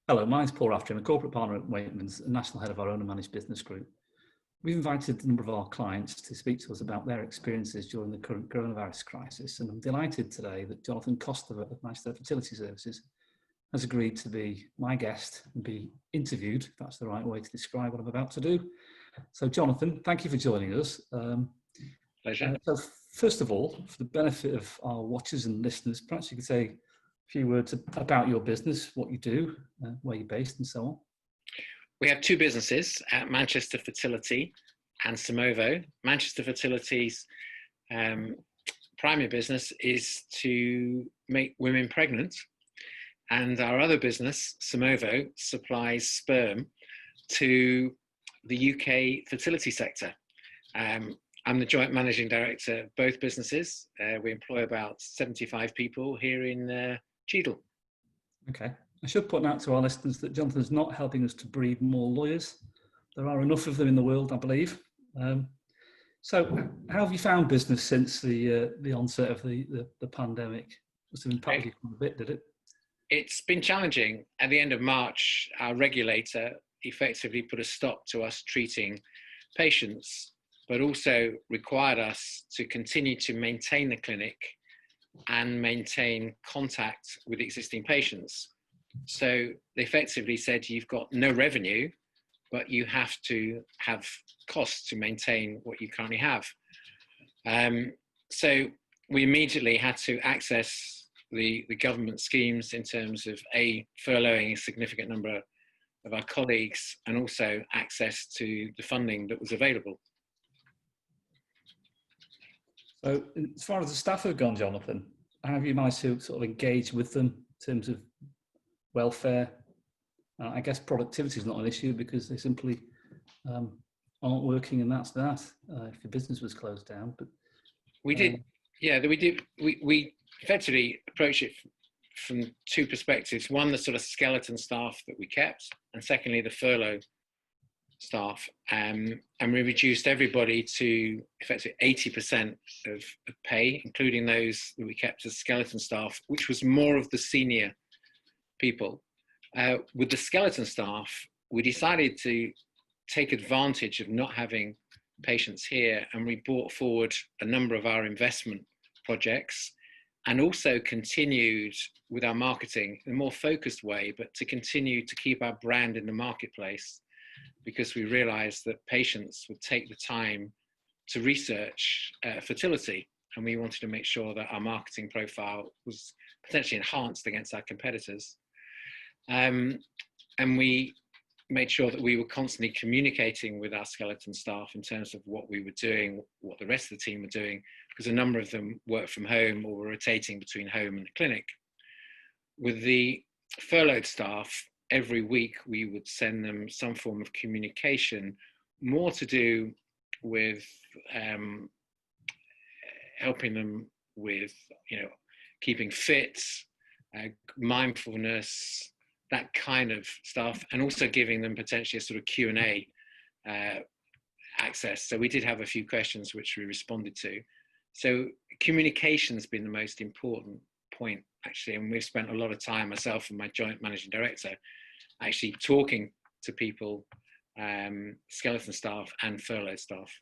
Hello, my name's Paul Rafter. I'm a corporate partner at Waitmans and national head of our own and managed business group. We've invited a number of our clients to speak to us about their experiences during the current coronavirus crisis, and I'm delighted today that Jonathan Koslover of Manchester Fertility Services has agreed to be my guest and be interviewed, if that's the right way to describe what I'm about to do. So Jonathan, thank you for joining us. Pleasure. So first of all, for the benefit of our watchers and listeners, perhaps you could say a few words about your business, what you do, where you're based and so on. We have two businesses at Manchester Fertility and Samovo. Manchester Fertility's primary business is to make women pregnant, and our other business, Samovo, supplies sperm to the UK fertility sector. I'm the joint managing director of both businesses. We employ about 75 people here in Cheadle. Okay. I should point out to our listeners that Jonathan's not helping us to breed more lawyers. There are enough of them in the world, I believe. So how have you found business since the onset of the pandemic? Must have impacted you quite a bit, did it? It's been challenging. At the end of March, our regulator effectively put a stop to us treating patients, but also required us to continue to maintain the clinic and maintain contact with existing patients. So they effectively said, you've got no revenue, but you have to have costs to maintain what you currently have. So we immediately had to access the government schemes in terms of furloughing a significant number of our colleagues, and also access to the funding that was available. So as far as the staff have gone, Jonathan, how have you managed to sort of engage with them in terms of welfare? I guess productivity is not an issue because they simply aren't working, and that's that. If your business was closed down, but we effectively approach it from two perspectives. One, the sort of skeleton staff that we kept, and secondly, the furlough staff. And we reduced everybody to effectively 80% of pay, including those that we kept as skeleton staff, which was more of the senior people. With the skeleton staff, we decided to take advantage of not having patients here, and we brought forward a number of our investment projects, and also continued with our marketing in a more focused way, but to continue to keep our brand in the marketplace, because we realized that patients would take the time to research fertility, and we wanted to make sure that our marketing profile was potentially enhanced against our competitors. And we made sure that we were constantly communicating with our skeleton staff in terms of what we were doing, what the rest of the team were doing, because a number of them worked from home or were rotating between home and the clinic. With the furloughed staff, every week we would send them some form of communication, more to do with helping them with, keeping fit, mindfulness, that kind of stuff, and also giving them potentially a sort of Q&A access. So we did have a few questions which we responded to. So communication's been the most important point, actually, and we've spent a lot of time, myself and my joint managing director, actually talking to people, skeleton staff and furloughed staff.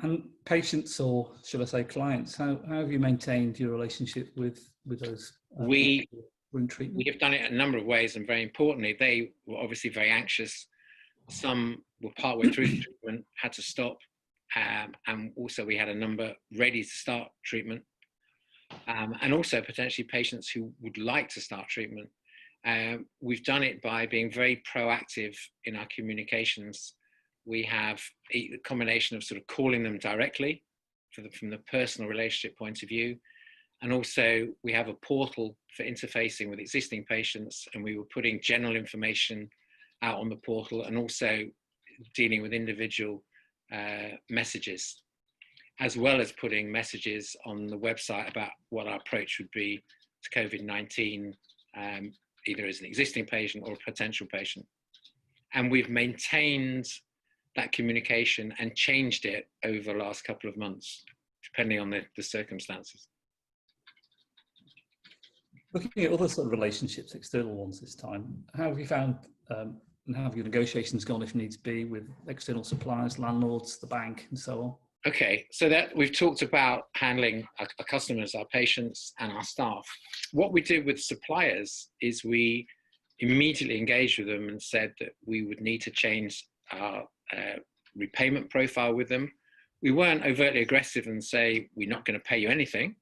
And patients, or should I say clients, how have you maintained your relationship with those we in treatment? We have done it a number of ways, and very importantly, they were obviously very anxious. Some were partway through the treatment, had to stop, and also we had a number ready to start treatment, and also potentially patients who would like to start treatment. We've done it by being very proactive in our communications. We have a combination of sort of calling them directly from the personal relationship point of view. And also we have a portal for interfacing with existing patients, and we were putting general information out on the portal, and also dealing with individual messages, as well as putting messages on the website about what our approach would be to COVID-19, either as an existing patient or a potential patient. And we've maintained that communication and changed it over the last couple of months, depending on the circumstances. Looking at other sort of relationships, external ones this time, how have you found and how have your negotiations gone if needs be with external suppliers, landlords, the bank and so on? Okay, so that we've talked about handling our customers, our patients, and our staff. What we did with suppliers is we immediately engaged with them and said that we would need to change our repayment profile with them. We weren't overtly aggressive and say, we're not going to pay you anything.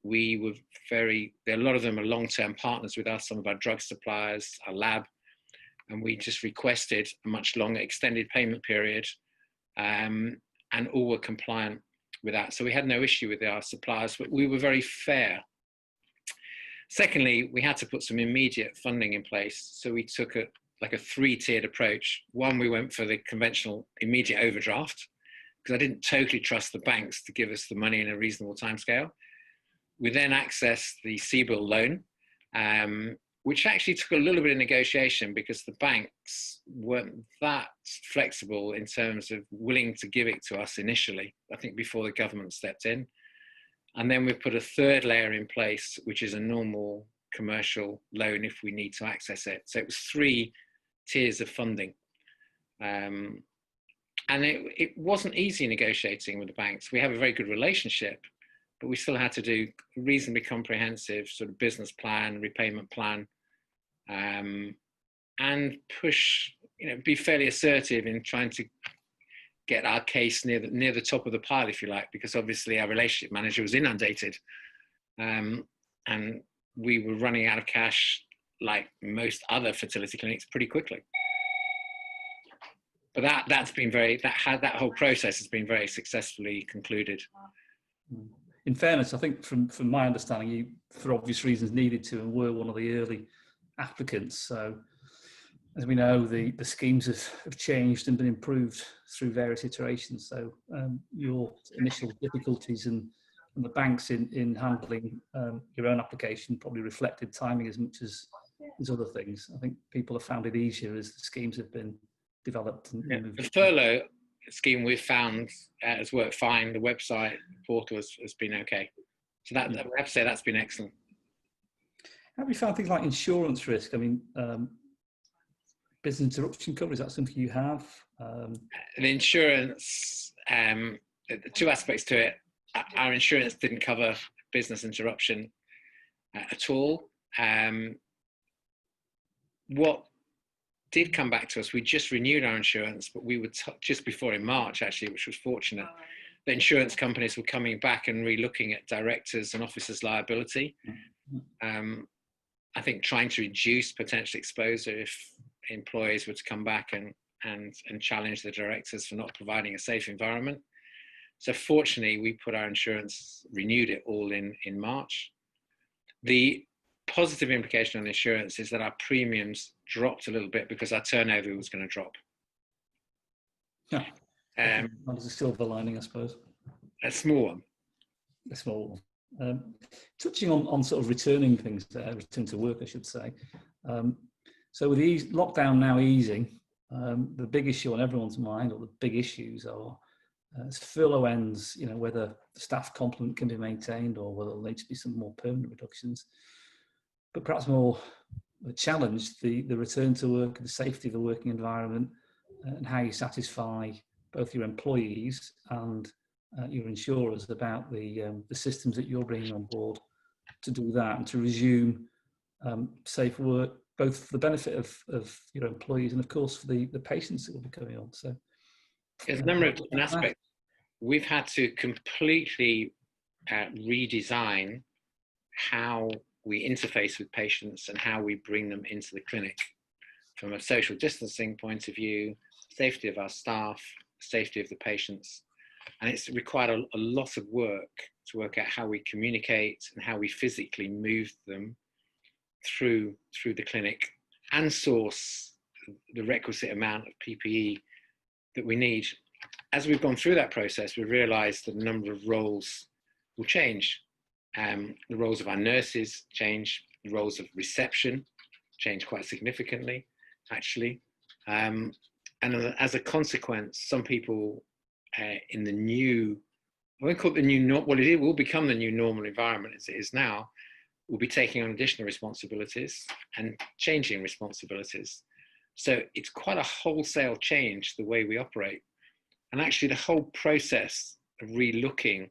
We were a lot of them are long-term partners with us, some of our drug suppliers, our lab, and we just requested a much longer extended payment period. And all were compliant with that. So we had no issue with our suppliers, but we were very fair. Secondly, we had to put some immediate funding in place. So we took a three-tiered approach. One, we went for the conventional immediate overdraft, because I didn't totally trust the banks to give us the money in a reasonable timescale. We then accessed the CBIL loan, which actually took a little bit of negotiation because the banks weren't that flexible in terms of willing to give it to us initially, I think before the government stepped in. And then we put a third layer in place, which is a normal commercial loan if we need to access it. So it was 3 tiers of funding. And it wasn't easy negotiating with the banks. We have a very good relationship, but we still had to do a reasonably comprehensive sort of business plan, repayment plan, and push, be fairly assertive in trying to get our case near the top of the pile, if you like, because obviously our relationship manager was inundated, and we were running out of cash like most other fertility clinics pretty quickly. But that whole process has been very successfully concluded. In fairness, I think from my understanding, you, for obvious reasons, needed to and were one of the early applicants. So, as we know, the schemes have changed and been improved through various iterations. So, your initial difficulties and the banks in handling your own application probably reflected timing as much as other things. I think people have found it easier as the schemes have been developed. The furlough scheme we've found has worked fine. The website portal has been okay. So that we have to say that's been excellent. Have you found things like insurance risk? I mean, business interruption cover, is that something you have? The insurance, 2 aspects to it. Our insurance didn't cover business interruption at all. What did come back to us, we just renewed our insurance, but we were just before in March, actually, which was fortunate. The insurance companies were coming back and re-looking at directors' and officers' liability. I think trying to reduce potential exposure if employees were to come back and challenge the directors for not providing a safe environment. So fortunately, we put our insurance, renewed it all in March. The positive implication on insurance is that our premiums dropped a little bit because our turnover was going to drop. Yeah. That was a silver lining, I suppose. A small one. A small one. Touching on sort of returning things, return to work, I should say. So with the lockdown now easing, the big issue on everyone's mind, or the big issues are as furlough ends, whether the staff complement can be maintained or whether there'll need to be some more permanent reductions. But perhaps more the challenge, the return to work, the safety of the working environment, and how you satisfy both your employees and your insurers about the systems that you're bringing on board to do that and to resume safe work, both for the benefit of your employees and of course for the patients that will be coming on. So there's a number of different aspects. We've had to completely redesign how we interface with patients and how we bring them into the clinic from a social distancing point of view, safety of our staff, safety of the patients. And it's required a lot of work to work out how we communicate and how we physically move them through the clinic and source the requisite amount of PPE that we need. As we've gone through that process, we realized that a number of roles will change. The roles of our nurses change, the roles of reception change quite significantly, actually. And as a consequence, some people in the new, I won't call it the new normal, well, it will become the new normal environment as it is now, will be taking on additional responsibilities and changing responsibilities. So it's quite a wholesale change the way we operate. And actually the whole process of re-looking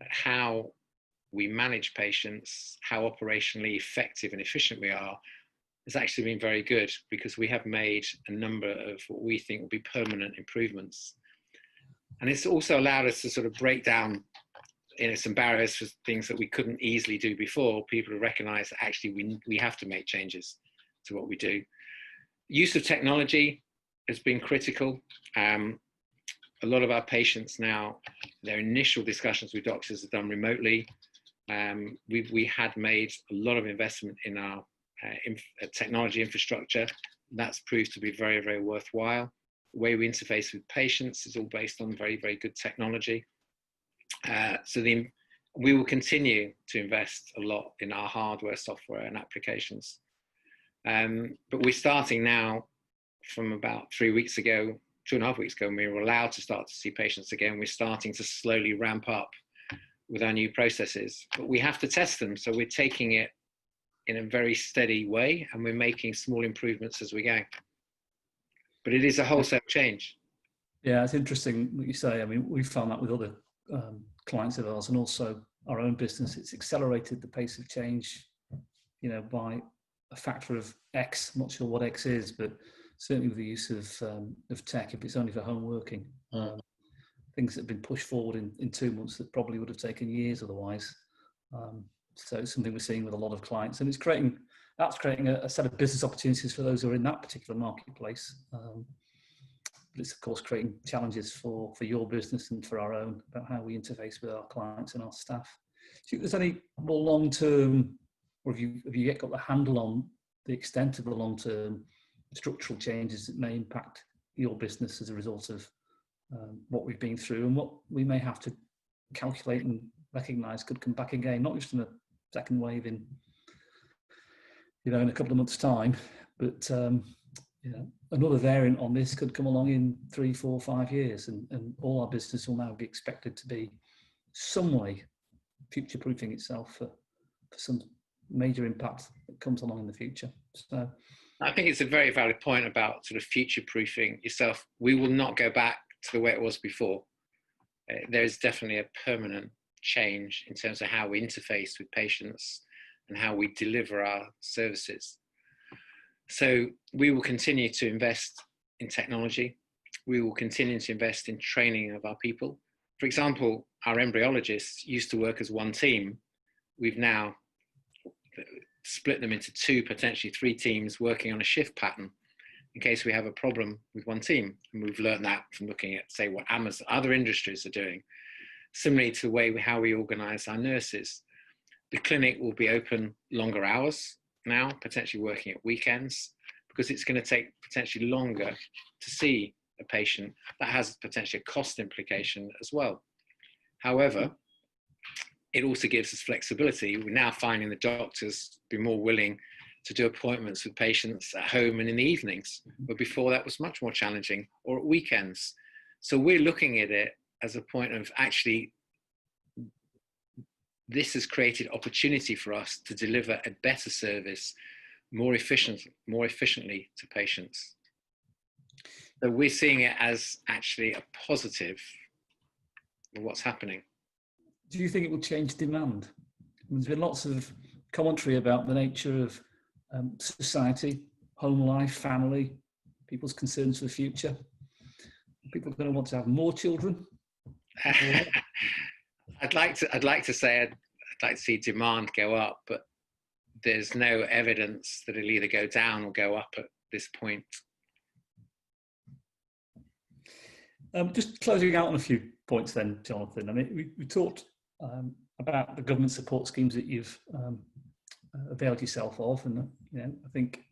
at how we manage patients, how operationally effective and efficient we are, has actually been very good, because we have made a number of what we think will be permanent improvements. And it's also allowed us to sort of break down, you know, some barriers for things that we couldn't easily do before. People have recognized that actually we have to make changes to what we do. Use of technology has been critical. A lot of our patients now, their initial discussions with doctors are done remotely. We had made a lot of investment in our technology infrastructure. That's proved to be very, very worthwhile. The way we interface with patients is all based on very, very good technology. We will continue to invest a lot in our hardware, software and applications. But we're starting now from about 3 weeks ago, 2.5 weeks ago, when we were allowed to start to see patients again. We're starting to slowly ramp up with our new processes, but we have to test them. So we're taking it in a very steady way, and we're making small improvements as we go. But it is a wholesale change. Yeah, it's interesting what you say. I mean, we found that with other clients of ours and also our own business. It's accelerated the pace of change, you know, by a factor of X. I'm not sure what X is, but certainly with the use of tech, if it's only for home working, things that have been pushed forward in 2 months that probably would have taken years otherwise. So it's something we're seeing with a lot of clients, and it's creating a set of business opportunities for those who are in that particular marketplace. But it's of course creating challenges for your business and for our own about how we interface with our clients and our staff. Do you think there's any more long-term, or have you yet got the handle on the extent of the long-term structural changes that may impact your business as a result of what we've been through and what we may have to calculate and recognise could come back again, not just in a second wave in a couple of months' time, but another variant on this could come along in 3, 4, 5 years, and all our business will now be expected to be some way future-proofing itself for some major impact that comes along in the future. So I think it's a very valid point about sort of future-proofing yourself. We will not go back to the way it was before. There is definitely a permanent change in terms of how we interface with patients and how we deliver our services. So we will continue to invest in technology. We will continue to invest in training of our people. For example, our embryologists used to work as one team. We've now split them into 2, potentially 3 teams working on a shift pattern in case we have a problem with one team. And we've learned that from looking at, say, what other industries are doing. Similarly to the way how we organise our nurses. The clinic will be open longer hours now, potentially working at weekends, because it's going to take potentially longer to see a patient. That has potentially a cost implication as well. However, it also gives us flexibility. We're now finding the doctors be more willing to do appointments with patients at home and in the evenings, but before that was much more challenging, or at weekends. So we're looking at it as a point of actually, this has created opportunity for us to deliver a better service more efficiently to patients. So we're seeing it as actually a positive of what's happening. Do you think it will change demand? There's been lots of commentary about the nature of society, home life, family, people's concerns for the future. People are going to want to have more children. I'd like to say I'd like to see demand go up, but there's no evidence that it'll either go down or go up at this point. Just closing out on a few points then, Jonathan. I mean, we talked about the government support schemes that you've availed yourself of, and I think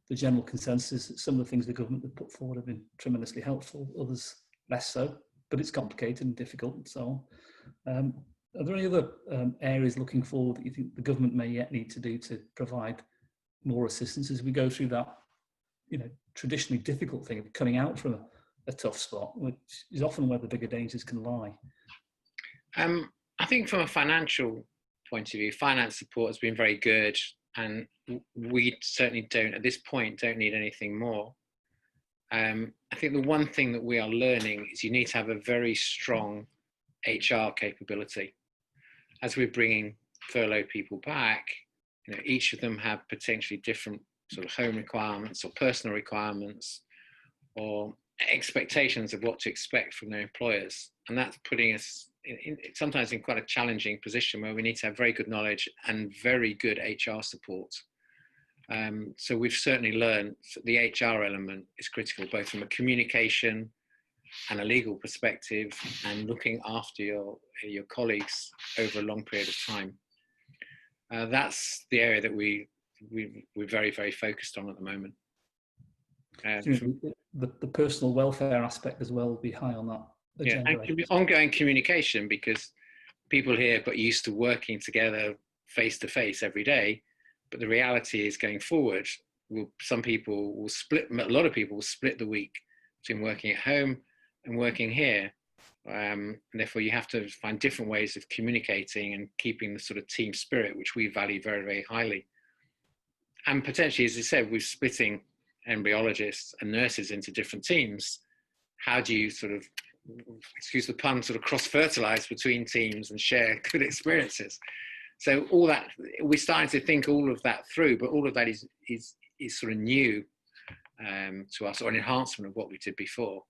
the general consensus is that some of the things the government have put forward have been tremendously helpful, others less so, but it's complicated and difficult and so on. Are there any other areas looking forward that you think the government may yet need to do to provide more assistance as we go through that, traditionally difficult thing of coming out from a tough spot, which is often where the bigger dangers can lie? I think from a financial point of view. Finance support has been very good, and we certainly don't, at this point, don't need anything more. I think the one thing that we are learning is you need to have a very strong HR capability. As we're bringing furlough people back, you know, each of them have potentially different sort of home requirements or personal requirements or expectations of what to expect from their employers. And that's putting us sometimes in quite a challenging position where we need to have very good knowledge and very good HR support. So we've certainly learned that the HR element is critical, both from a communication and a legal perspective, and looking after your colleagues over a long period of time. That's the area that we're very, very focused on at the moment. The personal welfare aspect as well will be high on that agenda. Yeah, and ongoing communication, because people here got used to working together face to face every day, but the reality is going forward, a lot of people will split the week between working at home and working here. And therefore you have to find different ways of communicating and keeping the sort of team spirit, which we value very, very highly. And potentially, as you said, we're splitting embryologists and nurses into different teams. How do you sort of, excuse the pun, sort of cross-fertilize between teams and share good experiences? So all that, we're starting to think all of that through, but all of that is sort of new to us, or an enhancement of what we did before.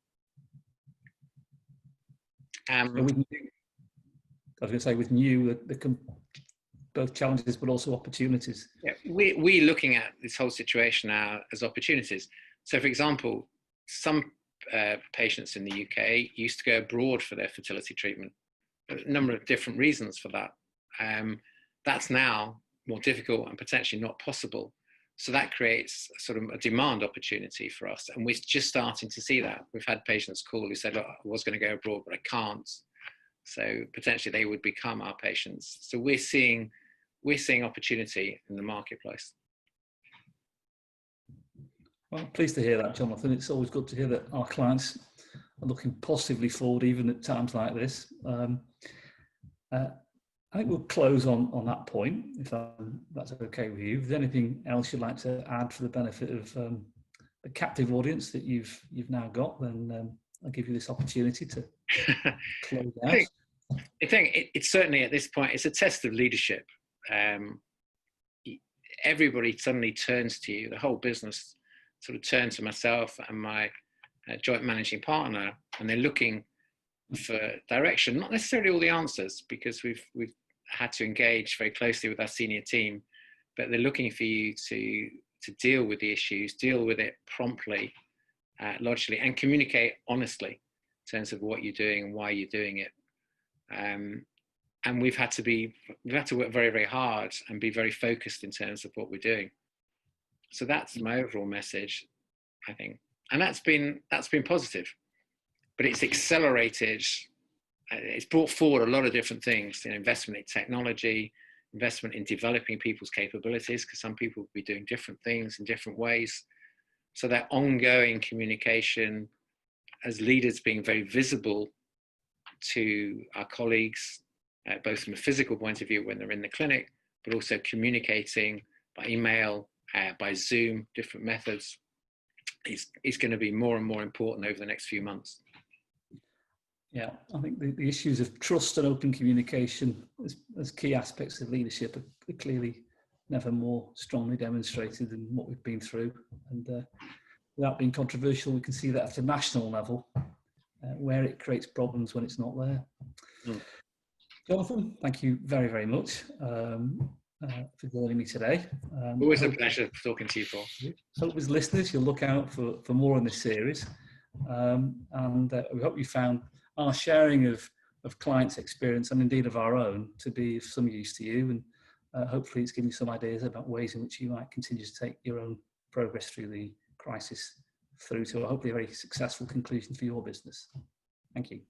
I was going to say, with new, there can both challenges but also opportunities. Yeah, we're looking at this whole situation now as opportunities. So, for example, some patients in the UK used to go abroad for their fertility treatment. A number of different reasons for that. That's now more difficult and potentially not possible. So that creates sort of a demand opportunity for us. And we're just starting to see that. We've had patients call who said, look, I was going to go abroad, but I can't. So potentially they would become our patients. So we're seeing opportunity in the marketplace. Well, pleased to hear that, Jonathan. It's always good to hear that our clients are looking positively forward, even at times like this. I think we'll close on that point, if that's okay with you. If there's anything else you'd like to add for the benefit of the captive audience that you've now got, then I'll give you this opportunity to close out. I think it's certainly at this point, it's a test of leadership. Everybody suddenly turns to you. The whole business sort of turns to myself and my joint managing partner, and they're looking for direction, not necessarily all the answers, because we've had to engage very closely with our senior team, but they're looking for you to deal with the issues, deal with it promptly, logically, and communicate honestly in terms of what you're doing and why you're doing it. And we've had to work very, very hard and be very focused in terms of what we're doing. So that's my overall message, I think, and that's been positive, but it's accelerated. It's brought forward a lot of different things, investment in technology, investment in developing people's capabilities, because some people will be doing different things in different ways. So that ongoing communication as leaders, being very visible to our colleagues, both from a physical point of view when they're in the clinic, but also communicating by email, by Zoom, different methods, is going to be more and more important over the next few months. Yeah, I think the issues of trust and open communication as key aspects of leadership are clearly never more strongly demonstrated than what we've been through. And without being controversial, we can see that at a national level, where it creates problems when it's not there. Mm. Jonathan, thank you very, very much for joining me today. Always a pleasure talking to you, Paul. Hope as listeners, you'll look out for more in this series. And we hope you found our sharing of clients' experience, and indeed of our own, to be of some use to you. And hopefully it's given you some ideas about ways in which you might continue to take your own progress through the crisis through to hopefully a very successful conclusion for your business. Thank you.